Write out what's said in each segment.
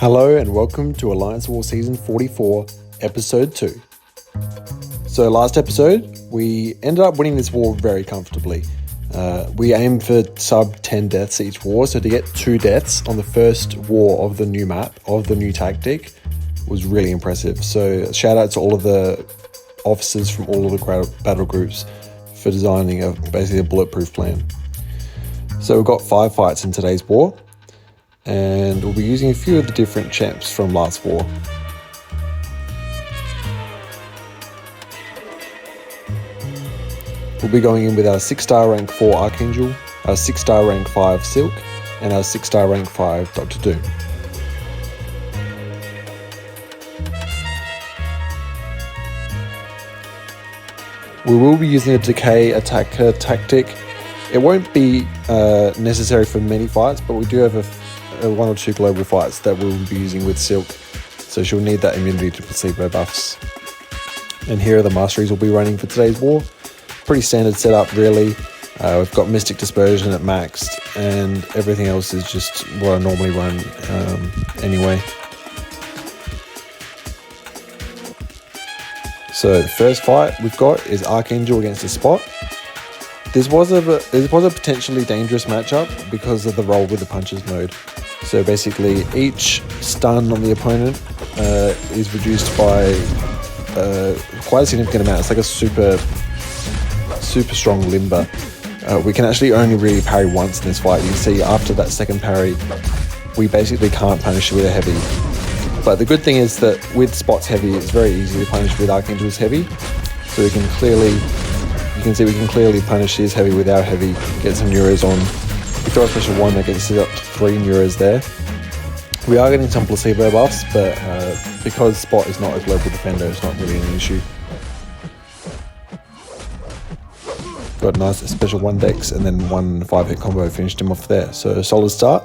Hello and welcome to Alliance War Season 44, Episode 2. So last episode, we ended up winning this war very comfortably. We aimed for sub 10 deaths each war, so to get 2 deaths on the first war of the new map, of the new tactic, was really impressive. So shout out to all of the officers from all of the battle groups for designing basically a bulletproof plan. So we've got 5 fights in today's war, and we'll be using a few of the different champs from last war. We'll be going in with our 6-star rank 4 Archangel, our 6-star rank 5 Silk, and our 6-star rank 5 Dr. Doom. We will be using a decay attacker tactic. It won't be necessary for many fights, but we do have a 1 or 2 global fights that we'll be using with Silk, so she'll need that immunity to placebo buffs. And here are the masteries we'll be running for today's war. Pretty standard setup really. We've got Mystic Dispersion at maxed, and everything else is just what I normally run anyway. So the first fight we've got is Archangel against a Spot. This was a potentially dangerous matchup because of the roll with the punches mode. So basically each stun on the opponent is reduced by quite a significant amount. It's like a super strong limber. We can actually only really parry once in this fight. You can see after that second parry, we basically can't punish with a heavy. But the good thing is that with Spot's heavy, it's very easy to punish with Archangel's heavy. So you can see we can clearly punish his heavy with our heavy, get some neuros on. We throw a special 1 that gets it up to 3 neuros there. We are getting some placebo buffs, but because Spot is not a global defender, it's not really an issue. Got a nice special 1 dex and then 1 5-hit combo finished him off there. So a solid start.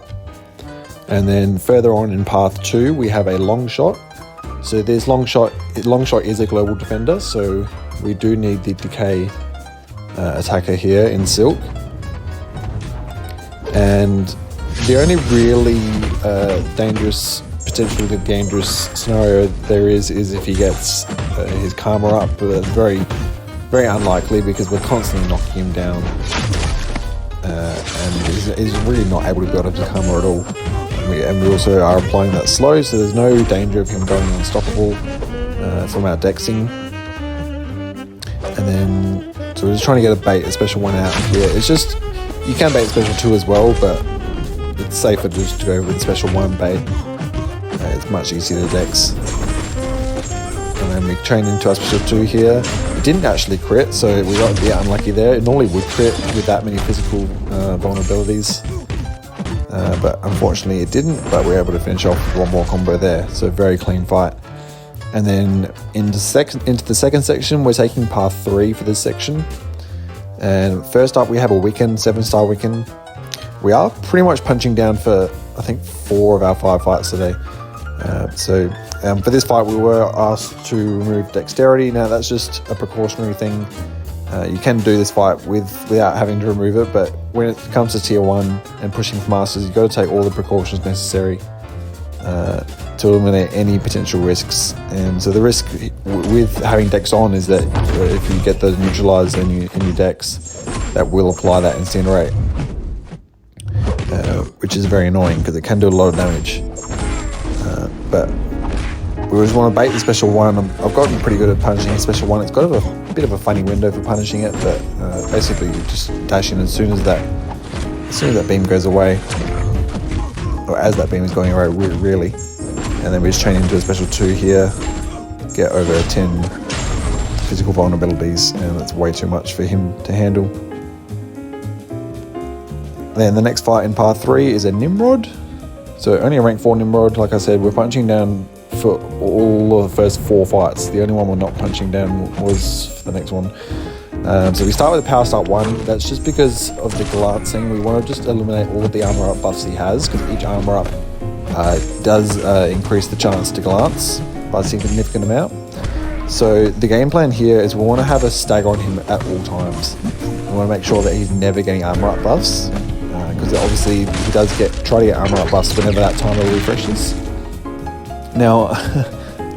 And then further on in path 2, we have a Longshot. So there's Longshot is a global defender, so we do need the decay attacker here in Silk. And the only really potentially dangerous scenario there is if he gets his karma up, but that's very, very unlikely because we're constantly knocking him down, and he's really not able to build up his karma at all. And we also are applying that slow, so there's no danger of him going unstoppable from our dexing. And then, so we're just trying to get a special 1 out here. It's just, you can bait special 2 as well, but it's safer just to go with special 1 bait. It's much easier to dex. And then we train into our special 2 here. It didn't actually crit, so we got a bit unlucky there. It normally would crit with that many physical vulnerabilities. But unfortunately it didn't, but we were able to finish off with 1 more combo there. So very clean fight. And then into the second section, we're taking path 3 for this section. And first up we have a Wiccan, 7-star Wiccan. We are pretty much punching down for I think 4 of our 5 fights today. For this fight we were asked to remove dexterity. Now that's just a precautionary thing. You can do this fight without having to remove it, but when it comes to tier 1 and pushing for masters, you've got to take all the precautions necessary to eliminate any potential risks. And so the risk with having dex on is that if you get those neutralized in your dex, that will apply that incinerate, which is very annoying because it can do a lot of damage. But we just want to bait the special 1. I've gotten pretty good at punishing a special 1. It's got a bit of a funny window for punishing it, but basically you just dash in as soon as that beam goes away, or as that beam is going away, really. And then we just train into a special 2 here, get over 10 physical vulnerabilities, and that's way too much for him to handle. Then the next fight in path 3 is a Nimrod. So only a rank 4 Nimrod. Like I said, we're punching down for all of the first 4 fights. The only one we're not punching down was the next one. So we start with the power start 1. That's just because of the glancing. We want to just eliminate all of the armor up buffs he has, because each armor up does increase the chance to glance by a significant amount. So the game plan here is we want to have a stagger on him at all times. We want to make sure that he's never getting armor up buffs, because obviously he does try to get armor up buffs whenever that timer refreshes. Now,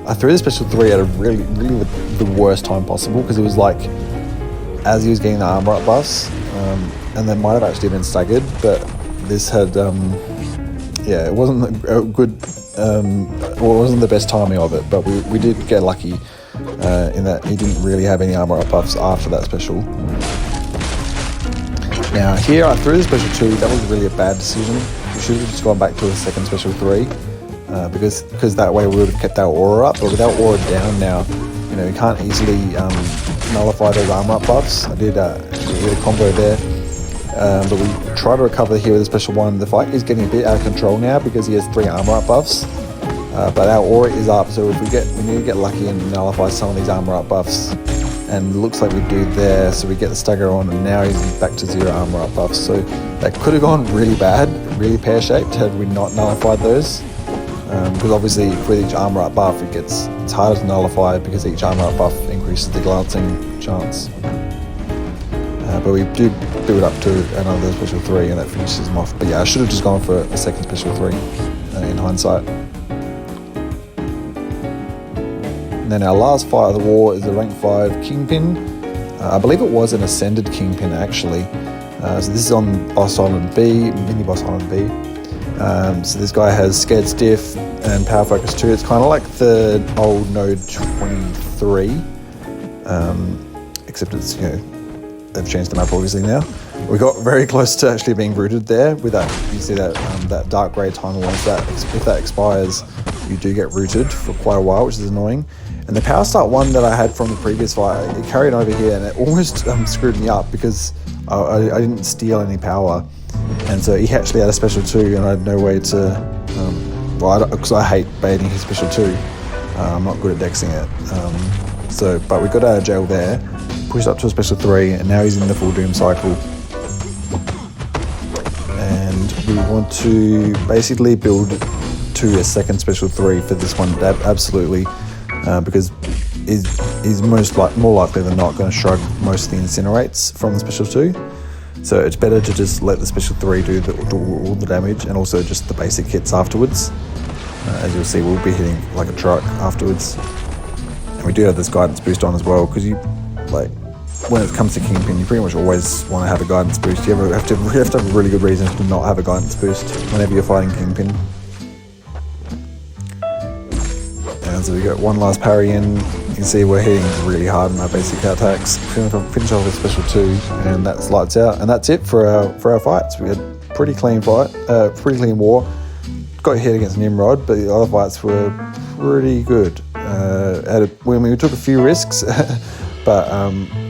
I threw the special 3 at a really the worst time possible, because it was like as he was getting the armor up buffs, and they might have actually been staggered, but this had it wasn't a good it wasn't the best timing of it, but we did get lucky in that he didn't really have any armor up buffs after that special. Now here I threw the special 2. That was really a bad decision. We should have just gone back to a second special 3, because that way we would have kept our aura up. But with our aura down now, you know, you can't easily nullify those armor up buffs. I did a combo there, but we try to recover here with a special 1. The fight is getting a bit out of control now because he has 3 armor up buffs, but our aura is up, so if we need to get lucky and nullify some of these armor up buffs. And it looks like we do there, so we get the stagger on, and now he's back to 0 armor up buffs. So that could have gone really bad, really pear-shaped, had we not nullified those. Because obviously with each armor up buff, it's harder to nullify, because each armor up buff increases the glancing chance. But we do build up to another special 3, and that finishes him off. But yeah, I should have just gone for a second special 3 in hindsight. And then our last fight of the war is the rank 5 Kingpin. I believe it was an ascended Kingpin actually. So this is on boss island B, mini boss island B. So this guy has Scared Stiff and Power Focus 2. It's kind of like the old Node 23, except it's, you know, they've changed the map obviously now. We got very close to actually being rooted there with that. You see that that dark grey tunnel. If that expires, you do get rooted for quite a while, which is annoying. And the Power Start 1 that I had from the previous fight, it carried over here, and it almost screwed me up because I didn't steal any power. And so he actually had a special 2, and I had no way to, because I hate baiting his special 2. I'm not good at dexing it. But we got out of jail there, pushed up to a special 3, and now he's in the full doom cycle. And we want to basically build to a second special 3 for this one, absolutely, because he's more likely than not going to shrug most of the incinerates from the special 2. So it's better to just let the special 3 do all the damage, and also just the basic hits afterwards. As you'll see, we'll be hitting like a truck afterwards. And we do have this guidance boost on as well, because when it comes to Kingpin, you pretty much always want to have a guidance boost. You have to have a really good reason to not have a guidance boost whenever you're fighting Kingpin. And so we got one last parry in. You can see we're hitting really hard in our basic attacks. Finish off with special 2, and that's lights out. And that's it for our fights. We had pretty clean fight, pretty clean war. Got hit against Nimrod, but the other fights were pretty good. We took a few risks, but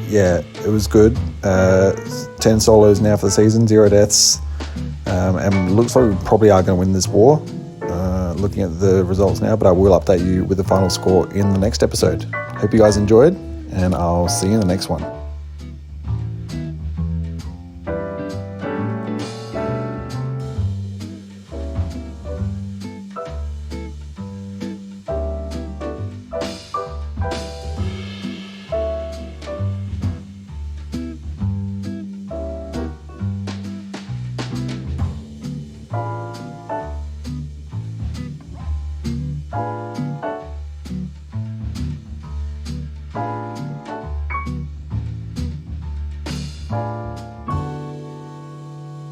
yeah, it was good. 10 solos now for the season, 0 deaths, and it looks like we probably are going to win this war. Looking at the results now, but I will update you with the final score in the next episode. Hope you guys enjoyed, and I'll see you in the next one.